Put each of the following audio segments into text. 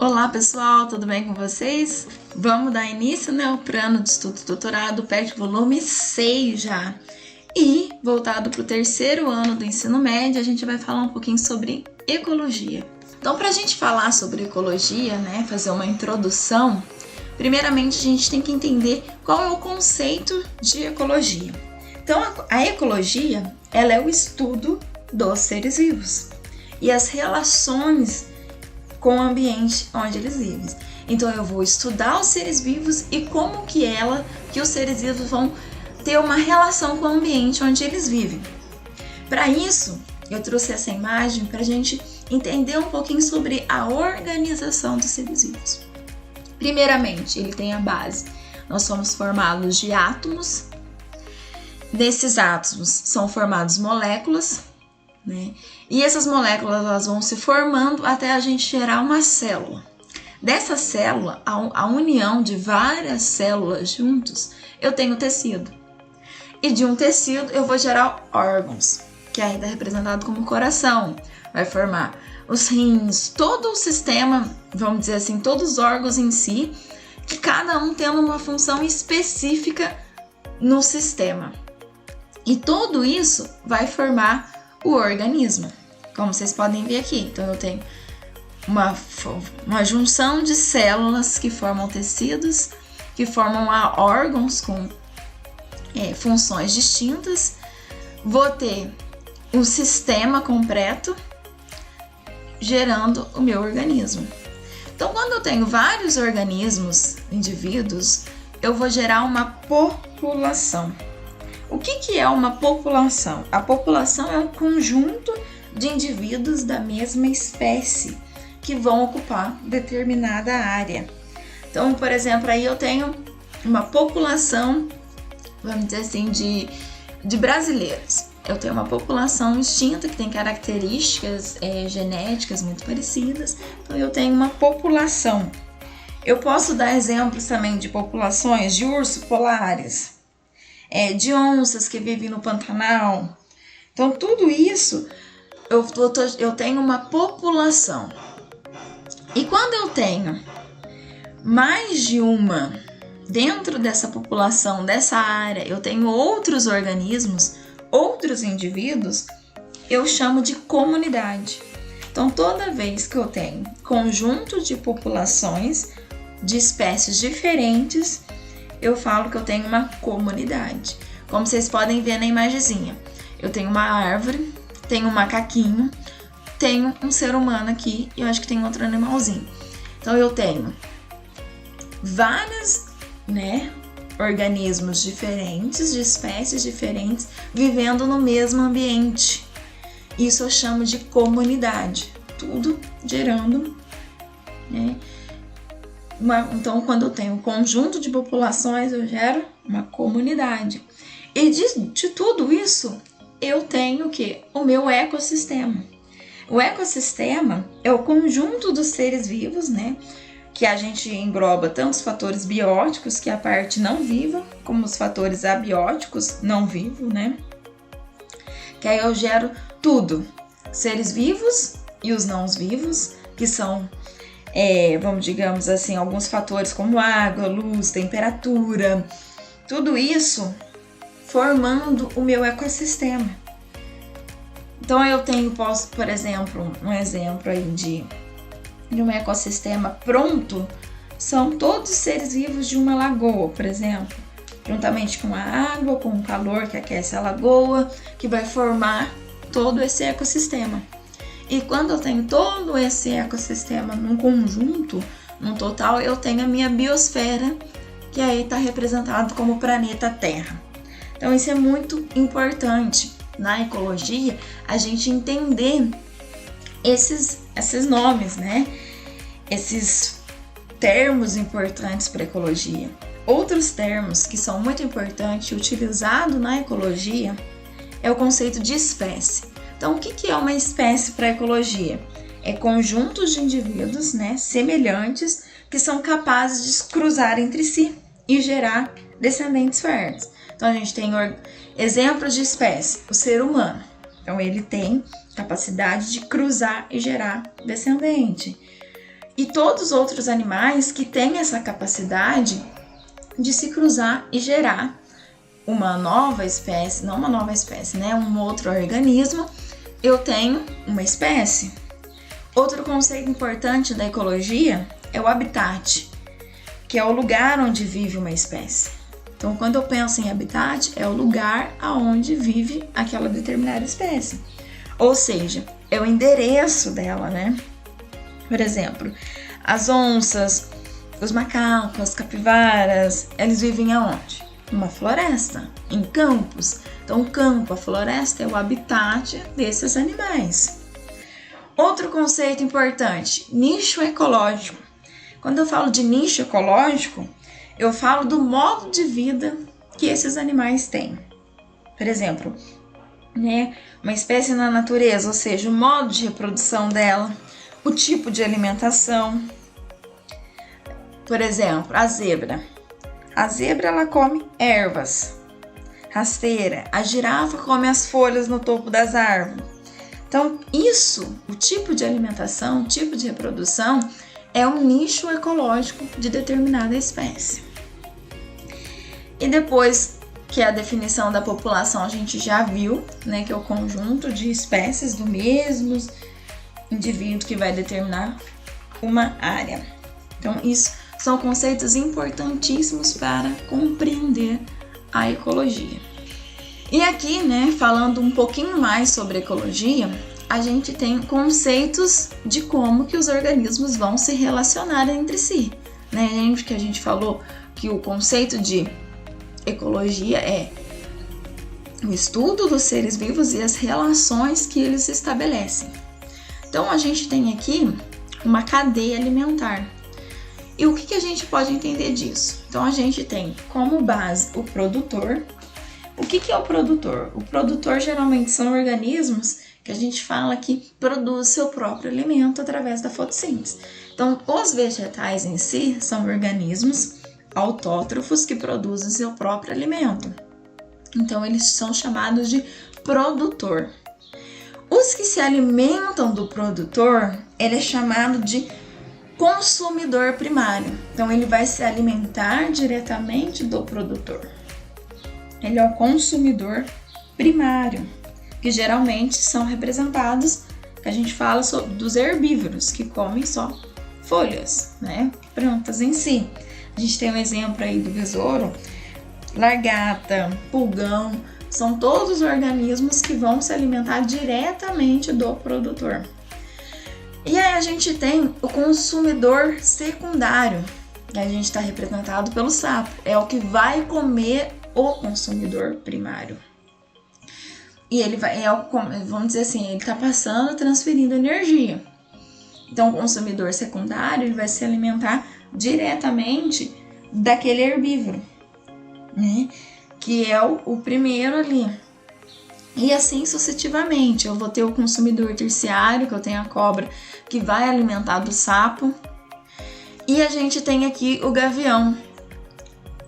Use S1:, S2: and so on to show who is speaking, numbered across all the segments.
S1: Olá pessoal, tudo bem com vocês? Vamos dar início, ao plano de estudo doutorado PET volume 6 já. E, voltado para o terceiro ano do ensino médio, a gente vai falar um pouquinho sobre ecologia. Então, para a gente falar sobre ecologia, fazer uma introdução, primeiramente a gente tem que entender qual é o conceito de ecologia. Então, a ecologia, ela é o estudo dos seres vivos e as relações com o ambiente onde eles vivem. Então eu vou estudar os seres vivos e como que os seres vivos vão ter uma relação com o ambiente onde eles vivem. Para isso, eu trouxe essa imagem para a gente entender um pouquinho sobre a organização dos seres vivos. Primeiramente, ele tem a base. Nós somos formados de átomos. Desses átomos são formados moléculas, E essas moléculas elas vão se formando até a gente gerar uma célula. Dessa célula, a união de várias células juntos, eu tenho tecido. E de um tecido eu vou gerar órgãos, que ainda é representado como coração. Vai formar os rins, todo o sistema, vamos dizer assim, todos os órgãos em si, que cada um tendo uma função específica no sistema. E tudo isso vai formar o organismo, como vocês podem ver aqui. Então eu tenho uma junção de células que formam tecidos, que formam órgãos com funções distintas. Vou ter um sistema completo gerando o meu organismo. Então, quando eu tenho vários organismos, indivíduos, eu vou gerar uma população. O que é uma população? A população é um conjunto de indivíduos da mesma espécie que vão ocupar determinada área. Então, por exemplo, aí eu tenho uma população, vamos dizer assim, de brasileiros. Eu tenho uma população extinta que tem características genéticas muito parecidas. Então, eu tenho uma população. Eu posso dar exemplos também de populações de ursos polares, de onças que vivem no Pantanal. Então, tudo isso, eu tenho uma população. E quando eu tenho mais de uma dentro dessa população, dessa área, eu tenho outros organismos, outros indivíduos, eu chamo de comunidade. Então, toda vez que eu tenho conjunto de populações de espécies diferentes, eu falo que eu tenho uma comunidade. Como vocês podem ver na imagenzinha, eu tenho uma árvore, tenho um macaquinho, tenho um ser humano aqui e eu acho que tem outro animalzinho. Então eu tenho vários, organismos diferentes, de espécies diferentes, vivendo no mesmo ambiente. Isso eu chamo de comunidade. Tudo gerando, Então, quando eu tenho um conjunto de populações, eu gero uma comunidade. E de tudo isso, eu tenho o quê? O meu ecossistema. O ecossistema é o conjunto dos seres vivos, que a gente engloba tanto os fatores bióticos, que é a parte não viva, como os fatores abióticos, não vivo, Que aí eu gero tudo. Seres vivos e os não vivos, que são digamos assim, alguns fatores como água, luz, temperatura, tudo isso formando o meu ecossistema. Então eu posso, por exemplo, um exemplo aí de um ecossistema pronto, são todos os seres vivos de uma lagoa, por exemplo, juntamente com a água, com o calor que aquece a lagoa, que vai formar todo esse ecossistema. E quando eu tenho todo esse ecossistema num conjunto, num total, eu tenho a minha biosfera, que aí está representado como o planeta Terra. Então isso é muito importante na ecologia, a gente entender esses nomes, Esses termos importantes para a ecologia. Outros termos que são muito importantes e utilizados na ecologia é o conceito de espécie. Então, o que é uma espécie para a ecologia? É conjuntos de indivíduos, semelhantes, que são capazes de se cruzar entre si e gerar descendentes férteis. Então, a gente tem exemplos de espécie, o ser humano. Então, ele tem capacidade de cruzar e gerar descendente. e todos os outros animais que têm essa capacidade de se cruzar e gerar uma nova espécie, não uma nova espécie, né? Um outro organismo, eu tenho uma espécie. Outro conceito importante da ecologia é o habitat, que é o lugar onde vive uma espécie. Então, quando eu penso em habitat, é o lugar aonde vive aquela determinada espécie. Ou seja, é o endereço dela, né? Por exemplo, as onças, os macacos, as capivaras, eles vivem aonde? Numa floresta, em campos. Então, o campo, a floresta é o habitat desses animais. Outro conceito importante, nicho ecológico. Quando eu falo de nicho ecológico, eu falo do modo de vida que esses animais têm. Por exemplo, né, uma espécie na natureza, ou seja, o modo de reprodução dela, o tipo de alimentação. Por exemplo, a zebra. A zebra, ela come ervas, rasteira. A girafa come as folhas no topo das árvores. Então, isso, o tipo de alimentação, o tipo de reprodução, é um nicho ecológico de determinada espécie. E depois que a definição da população a gente já viu, né, que é o conjunto de espécies do mesmo indivíduo que vai determinar uma área. Então, isso são conceitos importantíssimos para compreender a ecologia. E aqui, né, falando um pouquinho mais sobre ecologia, a gente tem conceitos de como que os organismos vão se relacionar entre si, né? Que a gente falou que o conceito de ecologia é o estudo dos seres vivos e as relações que eles estabelecem. Então, a gente tem aqui uma cadeia alimentar. E o que a gente pode entender disso? Então, a gente tem como base o produtor. O que é o produtor? O produtor geralmente são organismos que a gente fala que produz seu próprio alimento através da fotossíntese. Então, os vegetais em si são organismos autótrofos que produzem seu próprio alimento. Então, eles são chamados de produtor. Os que se alimentam do produtor, ele é chamado de consumidor primário. Então, ele vai se alimentar diretamente do produtor. Ele é o consumidor primário, que geralmente são representados, que a gente fala sobre, dos herbívoros, que comem só folhas, né? Plantas em si. A gente tem um exemplo aí do besouro, largata, pulgão, são todos organismos que vão se alimentar diretamente do produtor. E aí a gente tem o consumidor secundário, que a gente está representado pelo sapo, é o que vai comer o consumidor primário. E ele vai, vamos dizer assim, ele está passando, transferindo energia. Então, o consumidor secundário, ele vai se alimentar diretamente daquele herbívoro, né? Que é o primeiro ali. E assim sucessivamente, eu vou ter o consumidor terciário, que eu tenho a cobra, que vai alimentar do sapo. E a gente tem aqui o gavião.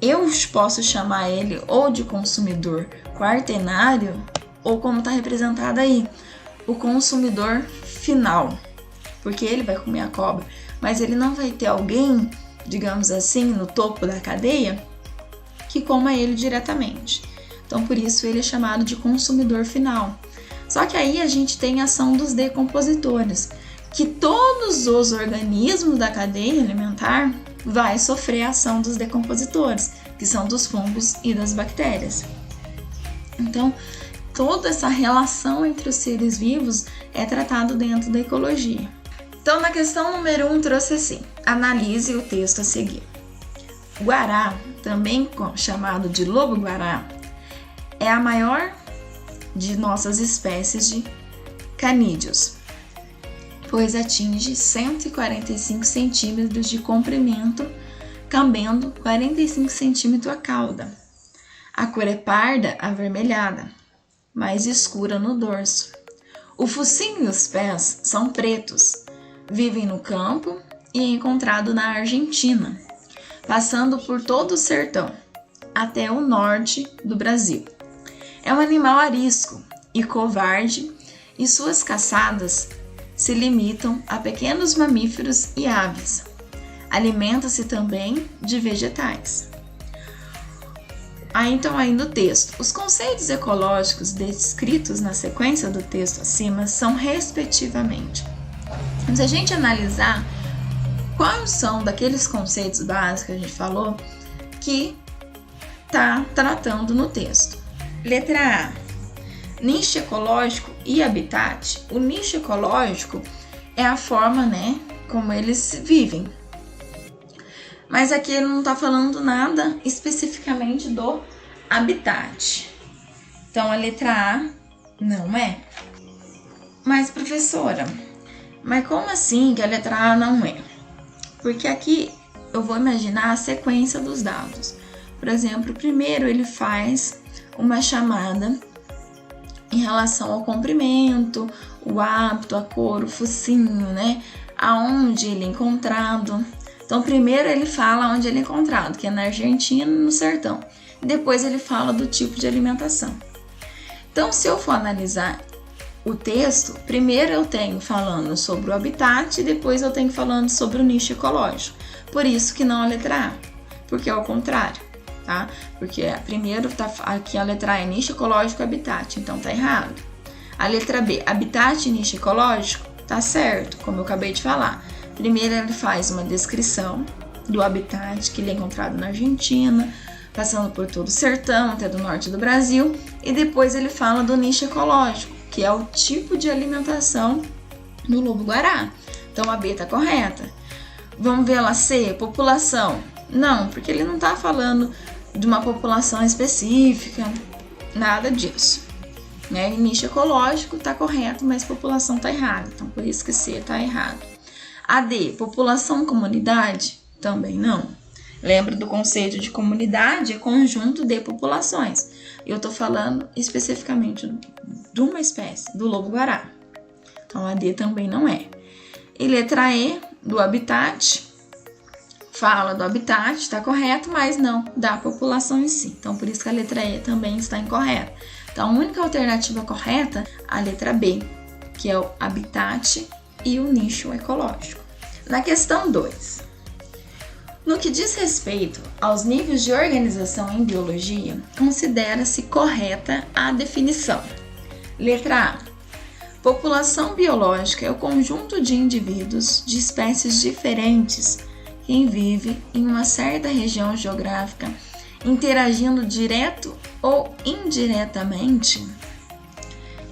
S1: Eu posso chamar ele ou de consumidor quaternário, ou como está representado aí, o consumidor final, porque ele vai comer a cobra, mas ele não vai ter alguém, digamos assim, no topo da cadeia, que coma ele diretamente. Então, por isso, ele é chamado de consumidor final. Só que aí a gente tem a ação dos decompositores, que todos os organismos da cadeia alimentar vai sofrer a ação dos decompositores, que são dos fungos e das bactérias. Então, toda essa relação entre os seres vivos é tratado dentro da ecologia. Então, na questão número 1, trouxe assim: analise o texto a seguir. O guará, também chamado de lobo-guará, é a maior de nossas espécies de canídeos, pois atinge 145 centímetros de comprimento, cabendo 45 centímetros a cauda. A cor é parda avermelhada, mais escura no dorso. O focinho e os pés são pretos, vivem no campo e é encontrado na Argentina, passando por todo o sertão, até o norte do Brasil. É um animal arisco e covarde, e suas caçadas se limitam a pequenos mamíferos e aves. Alimenta-se também de vegetais. Então aí no texto, os conceitos ecológicos descritos na sequência do texto acima são respectivamente. Se a gente analisar quais são daqueles conceitos básicos que a gente falou que está tratando no texto. Letra A, nicho ecológico e habitat. O nicho ecológico é a forma, como eles vivem. Mas aqui ele não está falando nada especificamente do habitat. Então a letra A não é. Mas professora, mas como assim que a letra A não é? Porque aqui eu vou imaginar a sequência dos dados. Por exemplo, primeiro ele faz uma chamada em relação ao comprimento, o hábito, a cor, o focinho, aonde ele é encontrado. Então, primeiro ele fala onde ele é encontrado, que é na Argentina, no sertão. Depois ele fala do tipo de alimentação. Então, se eu for analisar o texto, primeiro eu tenho falando sobre o habitat e depois eu tenho falando sobre o nicho ecológico. Por isso que não a letra A, porque é o contrário, tá? Porque primeiro aqui a letra A é nicho ecológico e habitat, então tá errado. A letra B, habitat e nicho ecológico, tá certo, como eu acabei de falar. Primeiro ele faz uma descrição do habitat, que ele é encontrado na Argentina, passando por todo o sertão, até do norte do Brasil, e depois ele fala do nicho ecológico, que é o tipo de alimentação no lobo-guará. Então a B está correta. Vamos ver a C, população. Não, porque ele não está falando de uma população específica, nada disso. E nicho ecológico está correto, mas população está errada. Então por isso que C está errado. A D, população comunidade? Também não. Lembra do conceito de comunidade? É conjunto de populações. Eu estou falando especificamente de uma espécie, do lobo-guará. Então a D também não é. E letra E, do habitat, fala do habitat, está correto, mas não da população em si. Então por isso que a letra E também está incorreta. Então a única alternativa correta, a letra B, que é o habitat e o nicho ecológico. Na questão 2, no que diz respeito aos níveis de organização em biologia, considera-se correta a definição. Letra A. População biológica é o conjunto de indivíduos de espécies diferentes que vivem em uma certa região geográfica, interagindo direto ou indiretamente.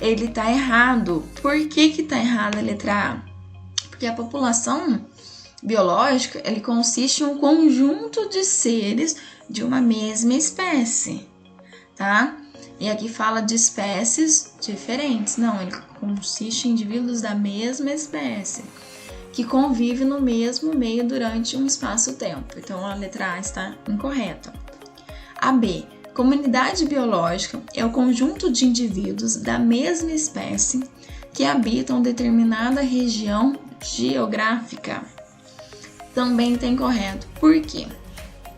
S1: Ele está errado. Por que está errada a letra A? Porque a população biológica, ele consiste em um conjunto de seres de uma mesma espécie, tá? E aqui fala de espécies diferentes. Não, ele consiste em indivíduos da mesma espécie, que convivem no mesmo meio durante um espaço-tempo. Então, a letra A está incorreta. A B, comunidade biológica é o conjunto de indivíduos da mesma espécie que habitam determinada região geográfica. Também está incorreto. Por quê?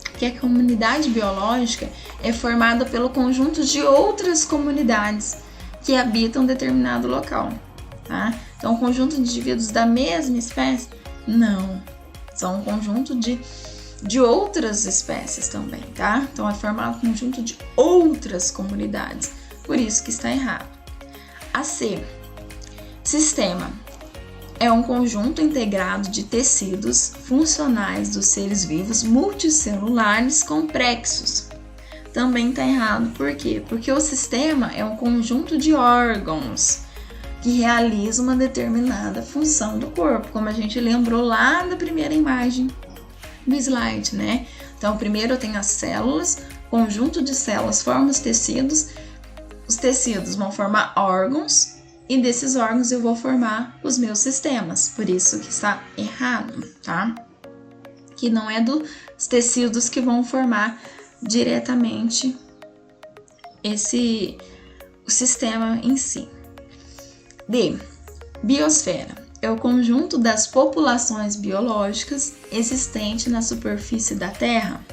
S1: Porque a comunidade biológica é formada pelo conjunto de outras comunidades que habitam determinado local, tá? Então, um conjunto de indivíduos da mesma espécie? Não. São um conjunto de outras espécies também, tá? Então, é formado um conjunto de outras comunidades. Por isso que está errado. A C. Sistema. É um conjunto integrado de tecidos funcionais dos seres vivos multicelulares complexos. Também está errado. Por quê? Porque o sistema é um conjunto de órgãos que realizam uma determinada função do corpo, como a gente lembrou lá da primeira imagem do slide, Então, primeiro eu tenho as células, conjunto de células forma os tecidos vão formar órgãos, e desses órgãos eu vou formar os meus sistemas, por isso que está errado, tá? Que não é dos tecidos que vão formar diretamente o sistema em si. D. Biosfera. É o conjunto das populações biológicas existentes na superfície da Terra.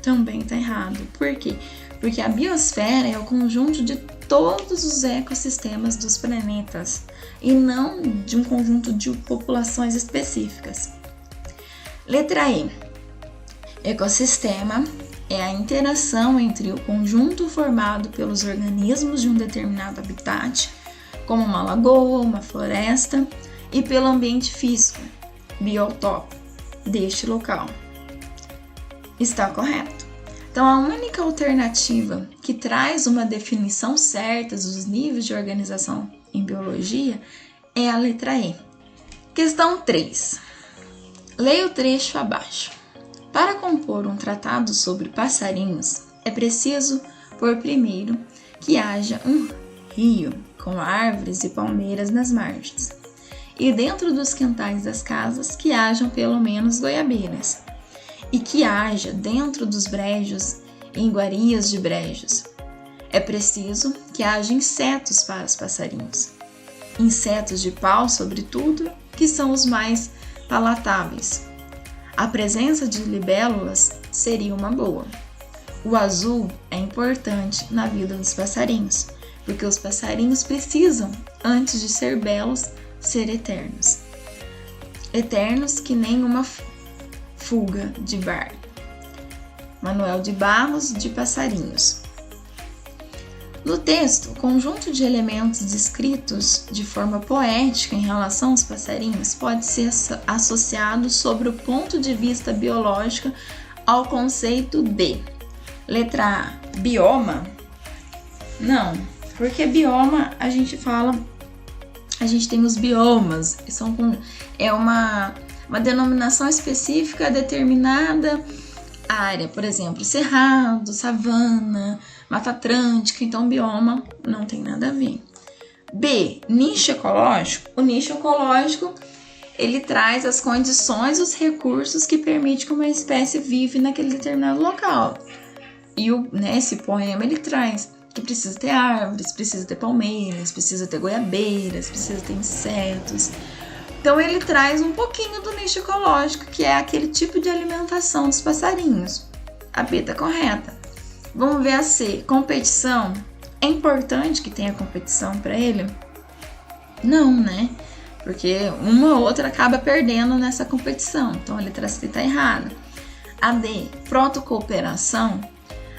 S1: Também está errado. Por quê? Porque a biosfera é o conjunto de todos os ecossistemas dos planetas e não de um conjunto de populações específicas. Letra E. Ecossistema é a interação entre o conjunto formado pelos organismos de um determinado habitat, como uma lagoa, uma floresta, e pelo ambiente físico, biotopo, deste local. Está correto. Então, a única alternativa que traz uma definição certa dos níveis de organização em biologia é a letra E. Questão 3. Leia o trecho abaixo. Para compor um tratado sobre passarinhos, é preciso, por primeiro, que haja um rio com árvores e palmeiras nas margens, e dentro dos quintais das casas que hajam pelo menos goiabeiras, e que haja dentro dos brejos iguarias de brejos. É preciso que haja insetos para os passarinhos, insetos de pau sobretudo, que são os mais palatáveis. A presença de libélulas seria uma boa. O azul é importante na vida dos passarinhos, porque os passarinhos precisam, antes de ser belos, ser eternos. Eternos que nem uma fuga de bar. Manuel de Barros de Passarinhos. No texto, o conjunto de elementos descritos de forma poética em relação aos passarinhos pode ser associado sobre o ponto de vista biológico ao conceito de letra A, bioma? Não, porque bioma a gente tem os biomas, é uma denominação específica a determinada área, por exemplo, cerrado, savana, Mata Atlântica, então bioma não tem nada a ver. B, nicho ecológico. O nicho ecológico, ele traz as condições, os recursos que permitem que uma espécie vive naquele determinado local. E esse poema ele traz que precisa ter árvores, precisa ter palmeiras, precisa ter goiabeiras, precisa ter insetos. Então ele traz um pouquinho do nicho ecológico, que é aquele tipo de alimentação dos passarinhos. A B está correta. Vamos ver a C. Competição. É importante que tenha competição para ele? Não, né? Porque uma ou outra acaba perdendo nessa competição. Então a letra C está errada. A D. Protocooperação.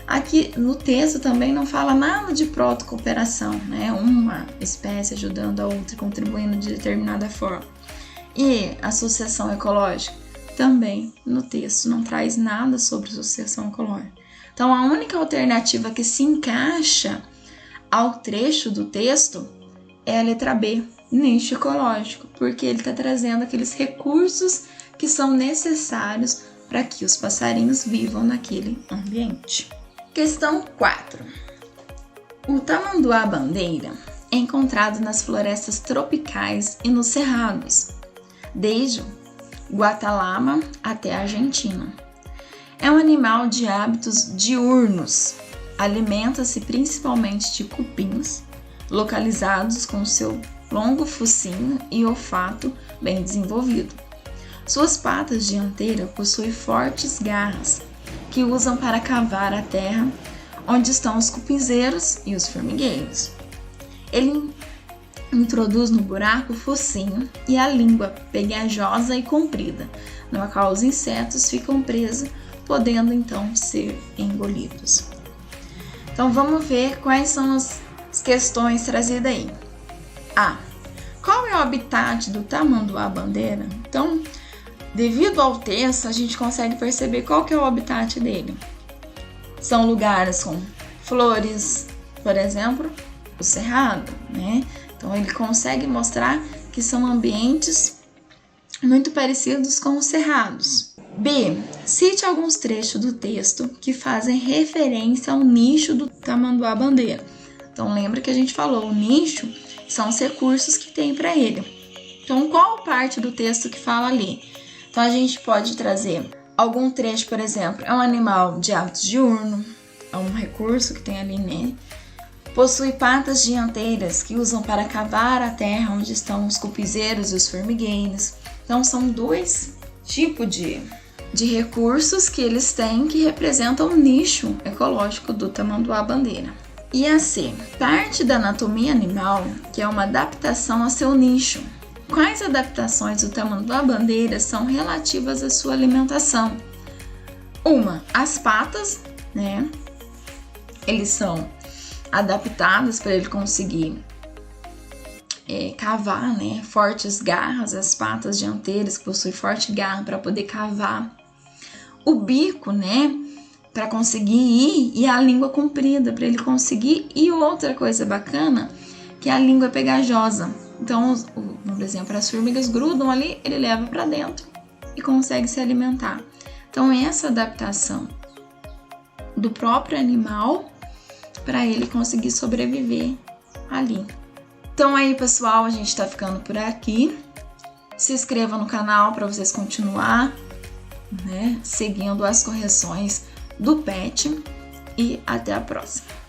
S1: Aqui no texto também não fala nada de protocooperação, né? Uma espécie ajudando a outra, contribuindo de determinada forma. E associação ecológica? Também no texto não traz nada sobre associação ecológica. Então, a única alternativa que se encaixa ao trecho do texto é a letra B, nicho ecológico, porque ele está trazendo aqueles recursos que são necessários para que os passarinhos vivam naquele ambiente. Questão 4. O tamanduá-bandeira é encontrado nas florestas tropicais e nos cerrados, desde Guatemala até a Argentina. É um animal de hábitos diurnos. Alimenta-se principalmente de cupins, localizados com seu longo focinho e olfato bem desenvolvido. Suas patas dianteiras possuem fortes garras, que usam para cavar a terra onde estão os cupinzeiros e os formigueiros. Ele introduz no buraco o focinho e a língua pegajosa e comprida, na qual os insetos ficam presos, podendo então ser engolidos. Então vamos ver quais são as questões trazidas aí. A. Qual é o habitat do tamanduá-bandeira? Então, devido ao texto, a gente consegue perceber qual que é o habitat dele. São lugares com flores, por exemplo, o cerrado, né? Então ele consegue mostrar que são ambientes muito parecidos com os cerrados. B. Cite alguns trechos do texto que fazem referência ao nicho do tamanduá-bandeira. Então lembra que a gente falou, o nicho são os recursos que tem para ele. Então qual parte do texto que fala ali? Então a gente pode trazer algum trecho, por exemplo, é um animal de hábitos diurno, é um recurso que tem ali, né? Possui patas dianteiras que usam para cavar a terra onde estão os cupinzeiros e os formigueiros. Então são dois tipos de de recursos que eles têm que representam o nicho ecológico do tamanduá-bandeira. E a C, parte da anatomia animal, que é uma adaptação a seu nicho. Quais adaptações do tamanduá-bandeira são relativas à sua alimentação? Uma, as patas, né? Eles são adaptados para ele conseguir cavar, né? Fortes garras, as patas dianteiras que possuem forte garra para poder cavar. O bico, né? Para conseguir ir, e a língua comprida para ele conseguir. E outra coisa bacana, que a língua é pegajosa. Então, por exemplo, as formigas grudam ali, ele leva para dentro e consegue se alimentar. Então, essa adaptação do próprio animal para ele conseguir sobreviver ali. Então aí, pessoal, a gente tá ficando por aqui. Se inscreva no canal para vocês continuar, né, seguindo as correções do PET e até a próxima.